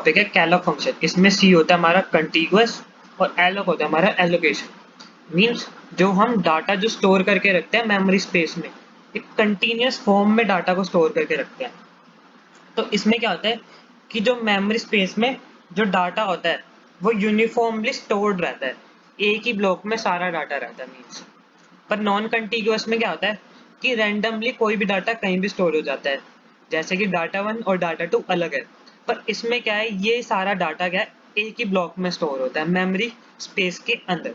Topic है Kellogg function. इसमें सी होता है हमारा कंटीग्युअस और एलॉग होता है हमारा एलोकेशन। मींस जो हम डाटा जो स्टोर करके रखते हैं मेमोरी स्पेस में, एक कंटीन्यूअस फॉर्म में डाटा को स्टोर करके रखते हैं। तो इसमें क्या होता है कि जो मेमोरी स्पेस में जो डाटा होता है वो यूनिफॉर्मली स्टोर्ड रहता है, एक ही ब्लॉक में सारा डाटा रहता है मीन्स। पर नॉन कंटीग्युअस में क्या होता है कि रैंडमली कोई भी डाटा कहीं भी स्टोर हो जाता है, जैसे कि डाटा वन और डाटा टू अलग है। पर इसमें क्या है, ये सारा डाटा क्या है एक ही ब्लॉक में स्टोर होता है मेमोरी स्पेस के अंदर।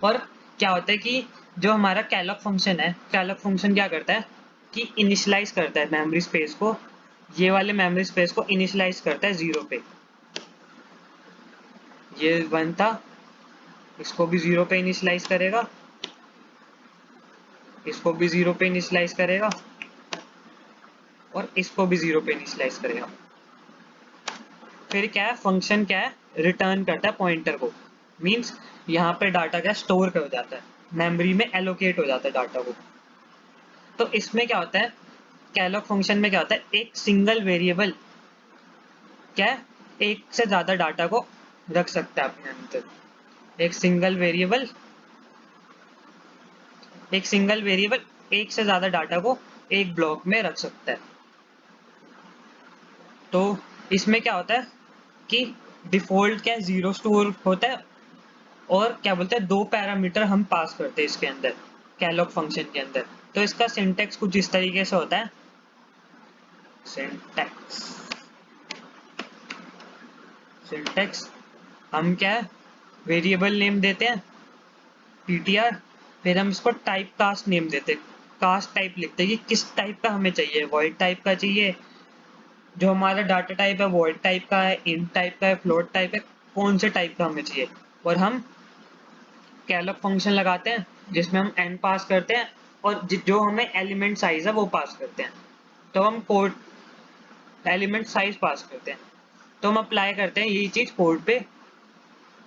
और क्या होता है कि जो हमारा कैलॉग फंक्शन है, कैलॉग फंक्शन क्या करता है कि इनिशियलाइज करता है मेमोरी स्पेस को, ये वाले मेमोरी स्पेस को इनिशियलाइज करता है जीरो पे। ये वन था, इसको भी जीरो पे इनिशियलाइज करेगा, इसको भी जीरो पे इनिशियलाइज करेगा और इसको भी जीरो पे इनिशियलाइज करेगा। फिर क्या है, फंक्शन क्या है, रिटर्न करता है पॉइंटर को। मींस यहाँ पे डाटा क्या स्टोर कर जाता है, मेमोरी में एलोकेट हो जाता है डाटा को। तो इसमें क्या होता है, कैलॉग फंक्शन में क्या होता है, एक सिंगल वेरिएबल क्या है, एक से ज्यादा डाटा को रख सकता है अपने अंदर। एक सिंगल वेरिएबल एक से ज्यादा डाटा को एक ब्लॉक में रख सकता है। तो इसमें क्या होता है कि डिफॉल्ट क्या जीरो स्टोर होता है, और क्या बोलते हैं दो पैरामीटर हम पास करते हैं इसके अंदर, कैलॉग फंक्शन के अंदर। तो इसका सिंटेक्स कुछ इस तरीके से होता है। सिंटेक्स सिंटेक्स हम क्या है, वेरिएबल नेम देते हैं ptr, फिर हम इसको टाइप कास्ट नेम देते हैं, कास्ट टाइप लिखते हैं कि किस टाइप का हमें चाहिए, वॉइड टाइप का चाहिए, जो हमारा डाटा टाइप है वॉइड टाइप का है, इंट टाइप का है, फ्लोट टाइप है, कौन से टाइप का हमें चाहिए। और हम कैलॉग फंक्शन लगाते हैं जिसमें हम n पास करते हैं और जो हमें एलिमेंट साइज है वो पास करते हैं। तो हम कोड एलिमेंट साइज पास करते हैं, तो हम अप्लाई करते हैं यही चीज कोड पे।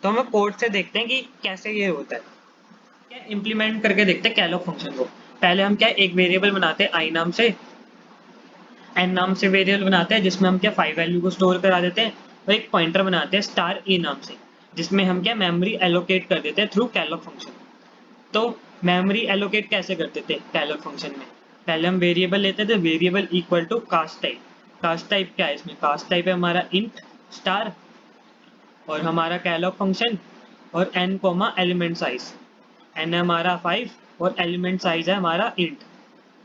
तो हमें कोड से देखते हैं कि कैसे ये होता है, क्या इम्प्लीमेंट करके देखते हैं कैलॉग फंक्शन को। पहले हम क्या एक वेरिएबल बनाते हैं आई नाम से, एन नाम से वेरिएबल बनाते हैं जिसमें हम क्या 5 वैल्यू को स्टोर करा देते हैं, और एक पॉइंटर बनाते हैं स्टार ए नाम से, जिसमें हम क्या मेमोरी एलोकेट कर देते हैं थ्रू कैलॉग फंक्शन। तो मेमोरी एलोकेट कैसे करते थे कैलॉग फंक्शन में, पहले हम वेरिएबल लेते थे, variable equal to cast type. Cast type क्या है, इसमें कास्ट टाइप है हमारा इंट स्टार, और हमारा कैलॉग फंक्शन और N comma element size, N है हमारा 5 और एलिमेंट साइज है हमारा इंट।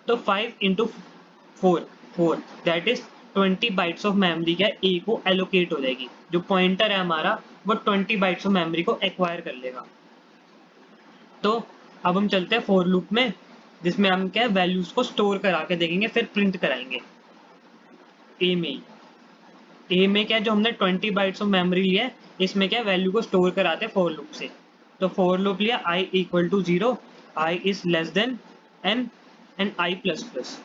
तो 5 into 4, 4 that is 20 bytes of memory क्या ए को एलोकेट हो जाएगी, जो पॉइंटर है हमारा वो 20 बाइट्स ऑफ मेमोरी को एक्वायर कर लेगा। तो अब हम चलते हैं फॉर लूप में, जिसमें हम क्या वैल्यूज को स्टोर करा के देखेंगे फिर प्रिंट कराएंगे ए में। ए में क्या जो हमने 20 बाइट्स ऑफ मेमोरी लिया है, इसमें क्या वैल्यू को स्टोर कराते हैं फॉर लूप से। तो फॉर लूप लिया I equal to 0, I is less than N, and I plus plus.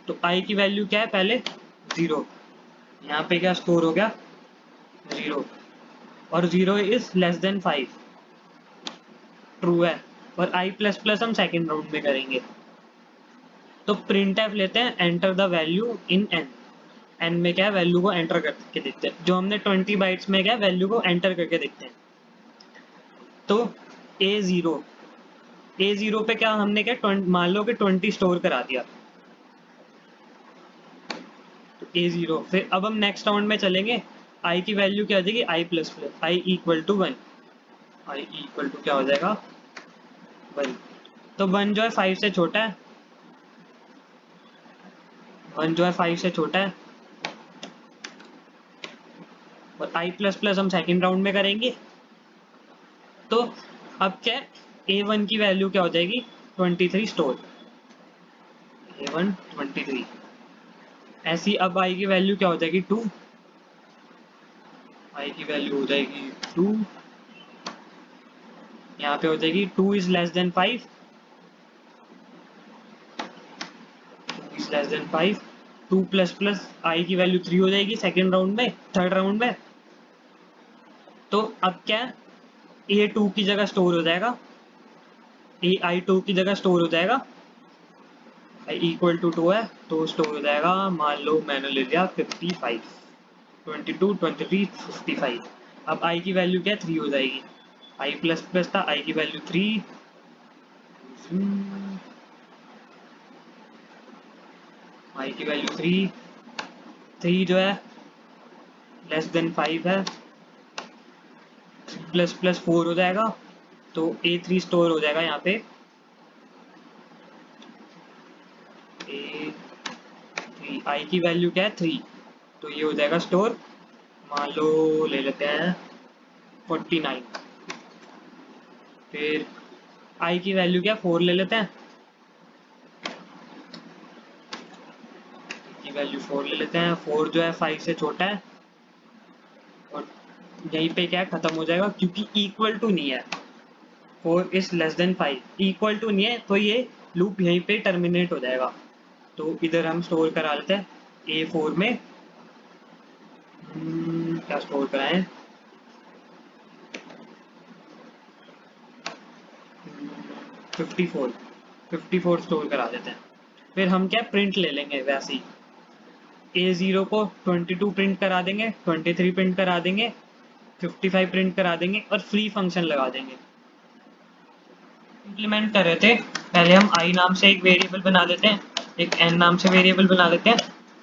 तो आई की वैल्यू क्या है पहले 0, यहाँ पे क्या स्टोर हो गया 0, और 0 इज लेस देन 5, ट्रू है। और आई प्लस प्लस हम सेकेंड राउंड में करेंगे। तो प्रिंट एफ लेते हैं enter the value in N, N में क्या है वैल्यू को एंटर करके देखते हैं, जो हमने 20 बाइट्स में क्या वैल्यू को एंटर करके देखते हैं। तो ए जीरो पे क्या हमने क्या मान लो कि 20 स्टोर करा दिया, तो ए जीरो। फिर अब हम नेक्स्ट राउंड में चलेंगे, आई की वैल्यू क्या हो जाएगी I plus plus, I equal to 1, I equal to क्या हो जाएगा 1। तो 1 जो है 5 से छोटा है, 1 जो है 5 से छोटा है, और आई प्लस प्लस हम सेकेंड राउंड में करेंगे। तो अब क्या A1 की वैल्यू क्या हो जाएगी 23 स्टोर, A1 23। ऐसी अब आई की वैल्यू क्या हो जाएगी 2, आई की वैल्यू हो जाएगी 2, यहाँ पे हो जाएगी 2 is less than 5, 2 is less than 5, 2 plus plus I की वैल्यू 3 हो जाएगी सेकेंड राउंड में, थर्ड राउंड में। तो अब क्या A2 की जगह स्टोर हो जाएगा, AI2 की जगह स्टोर हो जाएगा इक्वल टू 2 है तो स्टोर हो जाएगा, मान लो मैंने ले लिया 55, 22, 23, 55। अब आई की वैल्यू क्या है, 3 हो जाएगी। आई प्लस प्लस था, आई की वैल्यू 3, आई की वैल्यू 3, 3 जो है लेस देन 5 है, प्लस प्लस 4 हो जाएगा, तो A3 स्टोर हो जाएगा यहाँ पे। A3 आई की वैल्यू क्या है, 3, तो ये हो जाएगा स्टोर, मान लो ले लेते हैं 49। फिर आई की वैल्यू क्या, 4 ले लेते हैं, की वैल्यू 4 ले लेते हैं, 4 जो है 5 से छोटा है, और यहीं पे क्या खत्म हो जाएगा क्योंकि इक्वल टू नहीं है, 4 is less than 5, equal to नहीं है तो ये लूप यहीं पे टर्मिनेट हो जाएगा। तो इधर हम स्टोर करा लेते हैं A4 में, क्या स्टोर कराएं, 54, 54 स्टोर करा देते हैं। फिर हम क्या प्रिंट ले लेंगे वैसे ही, A0 को 22 प्रिंट करा देंगे, 23 प्रिंट करा देंगे, 55 प्रिंट करा देंगे और फ्री फंक्शन लगा देंगे। इम्प्लीमेंट कर रहे थे, पहले हम आई नाम से एक वेरिएबल बना देते हैं, एक एन नाम से वेरिएबल बना देते हैं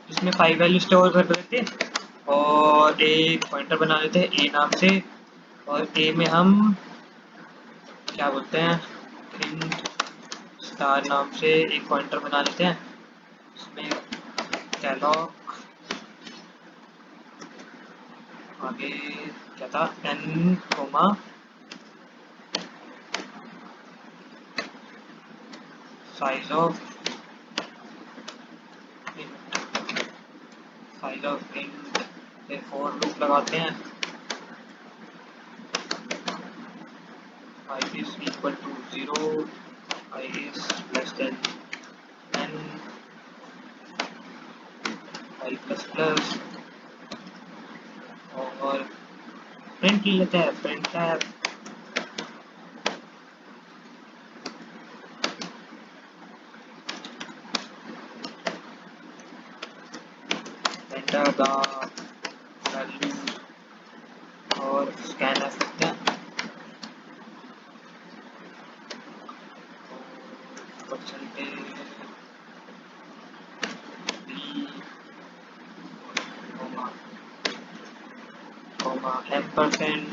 जिसमें 5 वैल्यू स्टोर कर देते हैं, और एक पॉइंटर बना देते हैं ए नाम से, और ए में हम क्या बोलते हैं, इन स्टार नाम से एक पॉइंटर बना लेते हैं, इसमें कैलॉग, आगे क्या था, N comma size of int, फिर फॉर लूप लगाते हैं, I is equal to 0, I is less than n, I plus plus, और प्रिंट लेते हैं, print tab, enter the value, और स्कैन एफ करते हैं, परसेंटेज बी %,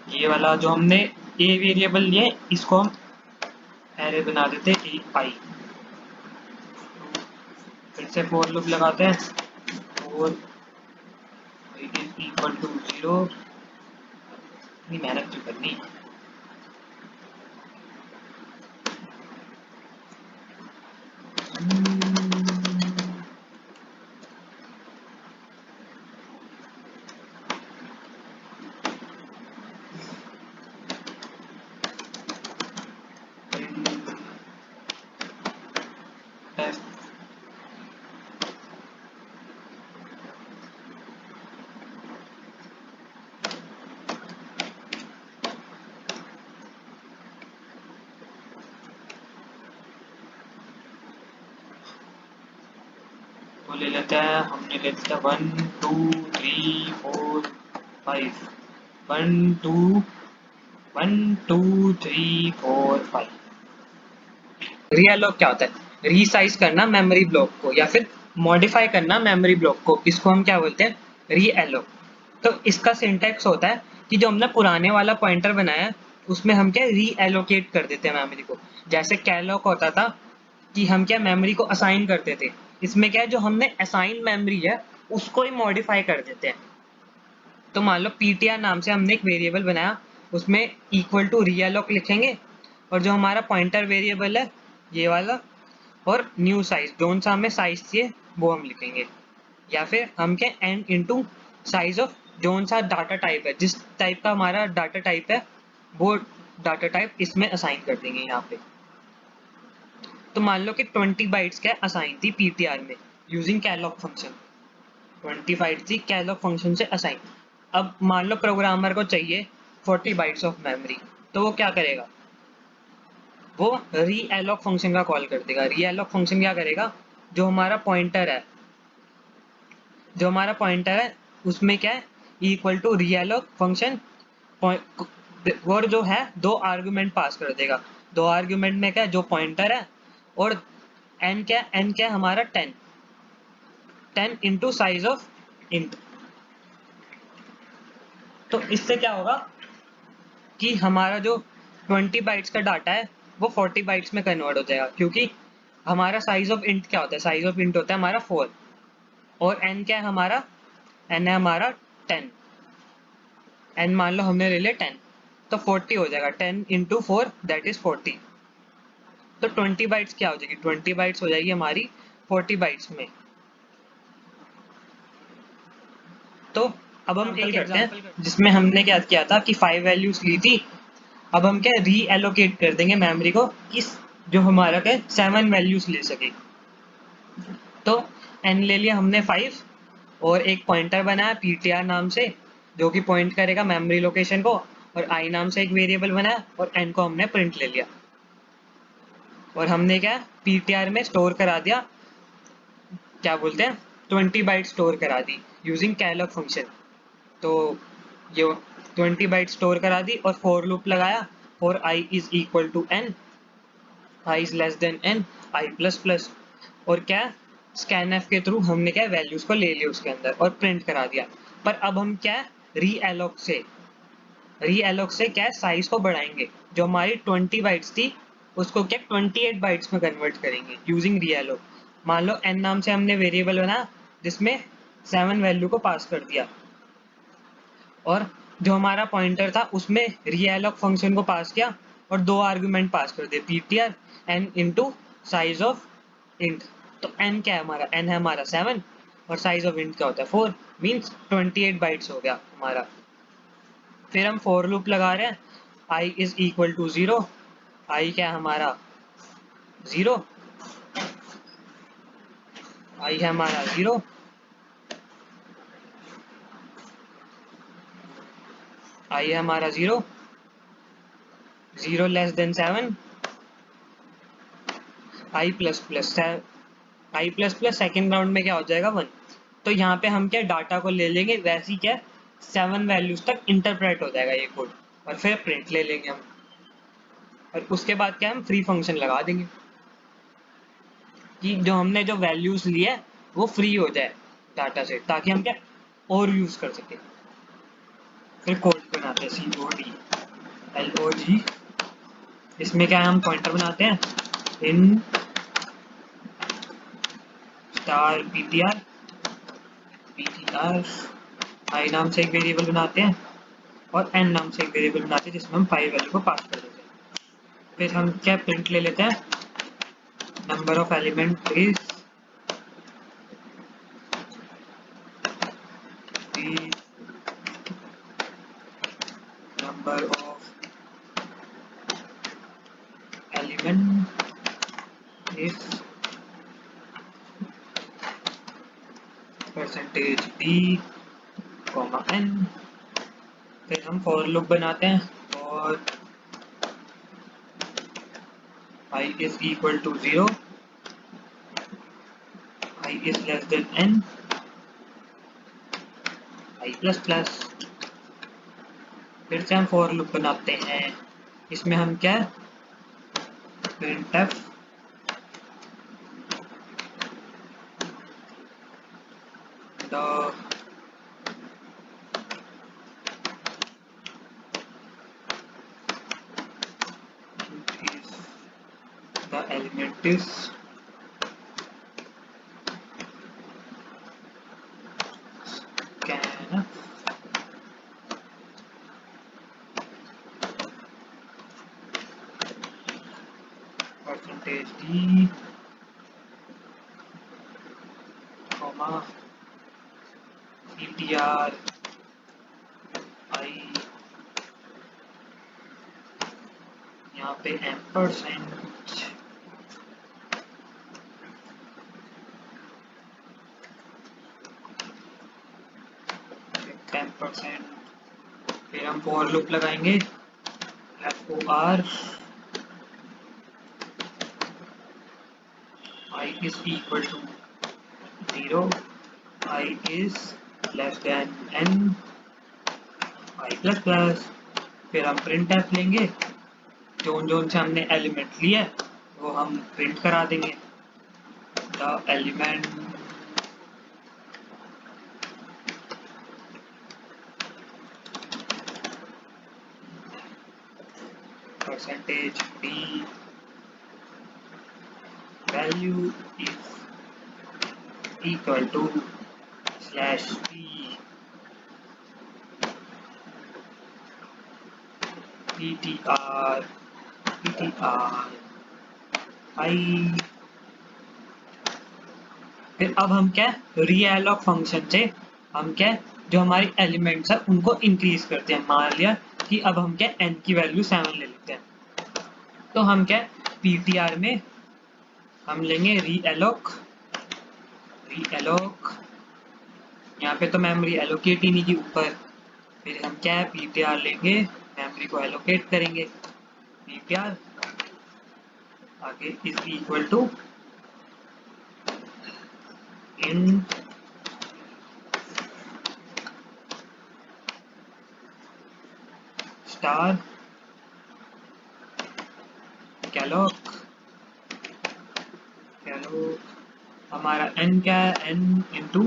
ये वाला जो हमने ए वेरिएबल लिए इसको हम एरे बना देते हैं आई, फिर से फोर लूप लगाते हैं, for it is equal to 0, इतनी मेहनत क्यों करनी, तो ले लेते हैं, हमने ले लिया 1 2 3 4 5, 1 2 1 2 3 4 5। रीअलोक क्या होता है, रीसाइज करना मेमोरी ब्लॉक को या फिर मॉडिफाई करना मेमोरी ब्लॉक को, इसको हम क्या बोलते हैं, रीअलोक। तो इसका सिंटैक्स होता है कि जो हमने पुराने वाला पॉइंटर बनाया है उसमें हम क्या रीएलोकेट कर देते हैं मेमोरी को, जैसे कैलॉक होता था कि हम क्या मेमोरी को असाइन करते थे, इसमें क्या है जो हमने असाइन मेमोरी है उसको ही मॉडिफाई कर देते हैं। तो मान लो ptr नाम से हमने एक वेरिएबल बनाया, उसमें इक्वल टू रीअलोक लिखेंगे, और जो हमारा पॉइंटर वेरिएबल है ये वाला, और न्यू साइज जोन सा हमें साइज चाहिए वो हम लिखेंगे, या फिर हम क्या एन इंटू साइज ऑफ जोन सा डाटा टाइप है, जिस टाइप का हमारा डाटा टाइप है वो डाटा टाइप इसमें असाइन कर देंगे यहाँ पे। तो मान लो कि 20 बाइट्स क्या असाइन थी ptr में यूजिंग कैलॉग फंक्शन, 20 बाइट्स थी कैलॉग फंक्शन से असाइन। अब मान लो प्रोग्रामर को चाहिए 40 बाइट्स ऑफ मेमोरी, तो वो क्या करेगा, वो रीएलोक फंक्शन का कॉल कर देगा। रीएलोक फंक्शन क्या करेगा, जो हमारा पॉइंटर है, उसमें क्या है, इक्वल टू रीएलोक फंक्शन, और जो है दो आर्गुमेंट पास कर देगा। दो आर्गुमेंट में क्या है, जो पॉइंटर है, और एन क्या है हमारा 10 इंटू साइज ऑफ इंट। तो इससे क्या होगा कि हमारा जो 20 बाइट्स का डाटा है वो 40 बाइट्स में कन्वर्ट हो जाएगा, क्योंकि हमारा साइज ऑफ इंट क्या होता है, साइज ऑफ इंट होता है हमारा 4, और एन क्या है हमारा, एन है हमारा 10। एन मान लो हमने ले लिया 10, तो 40 हो जाएगा, 10 इंटू 4 दैट इज 40। तो 20 बाइट्स क्या हो जाएगी, 20 बाइट्स हो जाएगी हमारी 40 बाइट्स में। तो अब हम एक एग्जांपल करते हैं जिसमें हमने क्या किया था कि 5 वैल्यूज ली थी। अब हम क्या री एलोकेट कर देंगे मेमोरी को कि जो हमारा क्या 7 वैल्यूज ले सके। तो एन ले लिया हमने 5, और एक पॉइंटर बनाया ptr नाम से, जो कि पॉइंट करेगा मेमोरी लोकेशन को, और i नाम से एक वेरिएबल बनाया, और n को हमने प्रिंट ले लिया, और हमने क्या ptr में स्टोर करा दिया, क्या बोलते हैं, 20 बाइट स्टोर करा दी यूजिंग कैलॉग फंक्शन। तो ये 20 बाइट स्टोर करा दी, और फॉर लूप लगाया, for i is equal to n, i is less than n, i plus plus, और क्या स्कैनएफ के थ्रू हमने क्या वैल्यूज को ले लिया उसके अंदर और प्रिंट करा दिया। पर अब हम क्या री एलोक से क्या साइज को बढ़ाएंगे, जो हमारी 20 बाइट्स थी उसको क्या 28 बाइट्स में कन्वर्ट करेंगे यूजिंग री एलोक। मान लो n नाम से हमने वेरिएबल बनाया जिसमें 7 वैल्यू को पास कर दिया, और जो हमारा पॉइंटर था उसमें रीएलोक फंक्शन को पास किया, और दो आर्गुमेंट पास कर दिए ptr n into size of int. तो n क्या है हमारा, n है हमारा 7, और साइज ऑफ इंट क्या होता है 4, मीन्स 28 बाइट्स हो गया हमारा। फिर हम फॉर लूप लगा रहे हैं, i is equal to 0, i क्या है हमारा 0, i है हमारा 0, i है हमारा 0, 0 less than 7, i plus plus, I plus plus second round में क्या हो जाएगा 1। तो यहाँ पे हम क्या डाटा को ले लेंगे, वैसे ही क्या 7 वैल्यूज तक इंटरप्रेट हो जाएगा ये कोड, और फिर प्रिंट ले लेंगे हम, और उसके बाद क्या हम फ्री फंक्शन लगा देंगे कि जो हमने जो वैल्यूज लिए वो फ्री हो जाए डाटा से, ताकि हम क्या और यूज कर सके। फिर कोड बनाते हैं CODLOG, इसमें क्या है हम पॉइंटर बनाते हैं इन स्टार ptr i नाम से एक वेरिएबल बनाते हैं, और n नाम से एक वेरिएबल बनाते हैं जिसमें हम 5 वैल्यू को पास कर देते हैं। फिर हम क्या प्रिंट ले लेते हैं, number of element is number of element is percentage d comma n। फिर हम फॉर लूप बनाते हैं, और i is equal to 0, i is less than n, i plus plus. फिर से हम फॉर लूप बनाते हैं, इसमें हम क्या printf the element is scanf, percentage d comma ptr i, यहाँ पे एम्परसेंड, फिर हम फॉर लूप लगाएंगे for is equal to 0, I is less than n, I plus plus. फिर हम प्रिंट एफ लेंगे, जोन जोन से हमने एलिमेंट लिया है वो हम प्रिंट करा देंगे। The element percentage D value is equal to slash P ptr I. फिर अब हम क्या रीएलॉक फंक्शन से हम क्या जो हमारी एलिमेंट्स है उनको इंक्रीज करते हैं। मान लिया कि अब हम क्या n की वैल्यू 7 ले लेते हैं, तो हम क्या ptr में हम लेंगे रीएलॉक। यहाँ पे तो मेमोरी एलोकेट ही नहीं की ऊपर, फिर हम क्या है ptr लेंगे, मेमोरी को एलोकेट करेंगे। ptr आगे is equal to int star calloc हमारा n क्या है, n into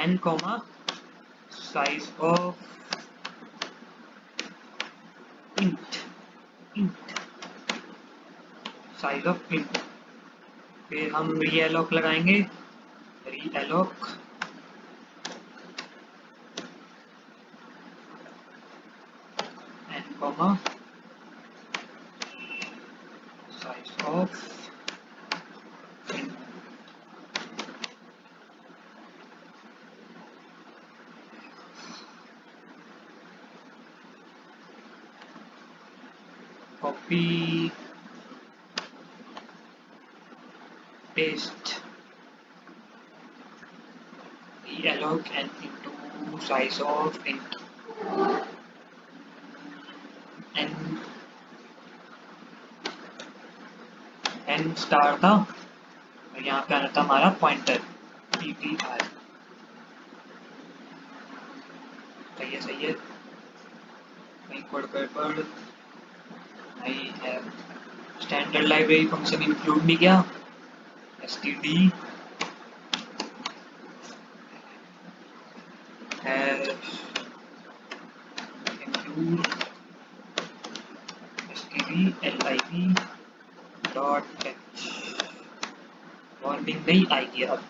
n comma size of int size of int. फिर हम रीएलॉक लगाएंगे, realloc n comma size of copy paste reallocate n into size of int n star था और यहाँ पे आना था हमारा पॉइंटर ptr। सही है कहीं कोड गड़बड़ नहीं है। स्टैंडर्ड लाइब्रेरी फंक्शन इंक्लूड नहीं किया, std include stdlib dot h। Warning नहीं आएगी अब।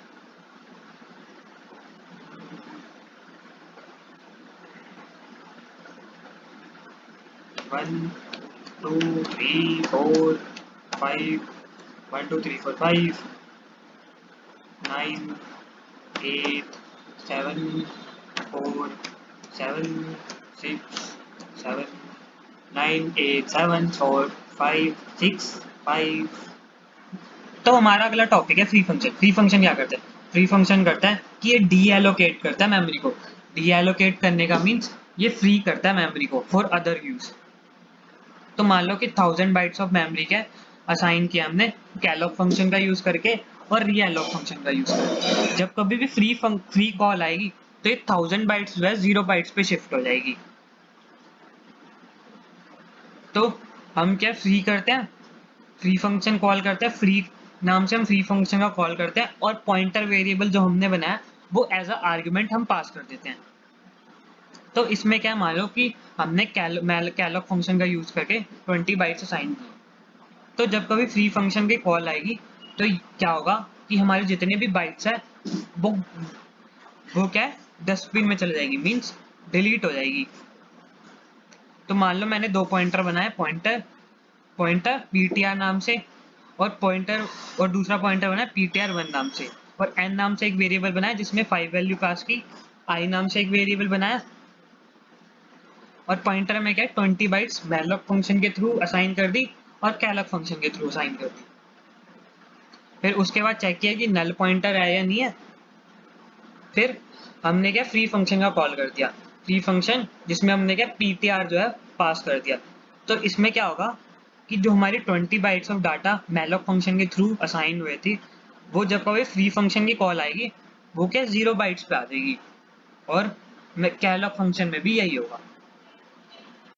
1 2 3 4 5 1 2 3 4 5 9 8 7 4 7 6 7 9 8 7 4 5 6 5। तो हमारा अगला टॉपिक है फ्री फंक्शन। फ्री फंक्शन क्या करता है? फ्री फंक्शन करता है कि ये डी एलोकेट करता है मेमोरी को। डी एलोकेट करने का मीन्स ये फ्री करता है मेमोरी को फॉर अदर यूज। तो मान लो कि 1000 बाइट्स ऑफ मेमोरी के असाइन किया हमने कैलॉग फंक्शन का यूज करके और रीएलॉक फंक्शन का यूज करके। जब कभी भी फ्री कॉल आएगी तो ये 1000 बाइट्स जो है 0 बाइट्स पे शिफ्ट हो जाएगी। तो हम क्या फ्री करते हैं, फ्री फंक्शन कॉल करते हैं, फ्री नाम से हम फ्री फंक्शन का कॉल करते हैं और पॉइंटर वेरिएबल जो हमने बनाया वो एज अ आर्ग्यूमेंट हम पास कर देते हैं। तो इसमें क्या मान लो कि हमने कैलॉग फंक्शन का यूज करके 20 बाइट्स असाइन किए, तो जब कभी फ्री फंक्शन की कॉल आएगी तो क्या होगा कि हमारे जितने भी बाइट्स है वो क्या है डस्टबिन में चले जाएगी, मीन्स डिलीट हो जाएगी। तो मान लो मैंने 2 पॉइंटर बनाए, पॉइंटर ptr नाम से और पॉइंटर और दूसरा पॉइंटर बनाया ptr1 नाम से, और n नाम से एक वेरिएबल बनाया जिसमें 5 वैल्यू पास की, i नाम से एक वेरिएबल बनाया और पॉइंटर में क्या 20 बाइट्स मैलोक फंक्शन के थ्रू असाइन कर दी और कैलॉग फंक्शन के थ्रू असाइन कर दी। फिर उसके बाद चेक किया कि नल पॉइंटर है या नहीं है। फिर हमने क्या फ्री फंक्शन का कॉल कर दिया, फ्री फंक्शन जिसमें हमने क्या ptr जो है पास कर दिया। तो इसमें क्या होगा कि जो हमारी 20 bytes of data malloc function के थ्रू असाइन हुए थे, वो जब कभी फ्री फंक्शन की कॉल आएगी वो क्या 0 बाइट्स पे आ जाएगी, और कैलॉक फंक्शन में भी यही होगा।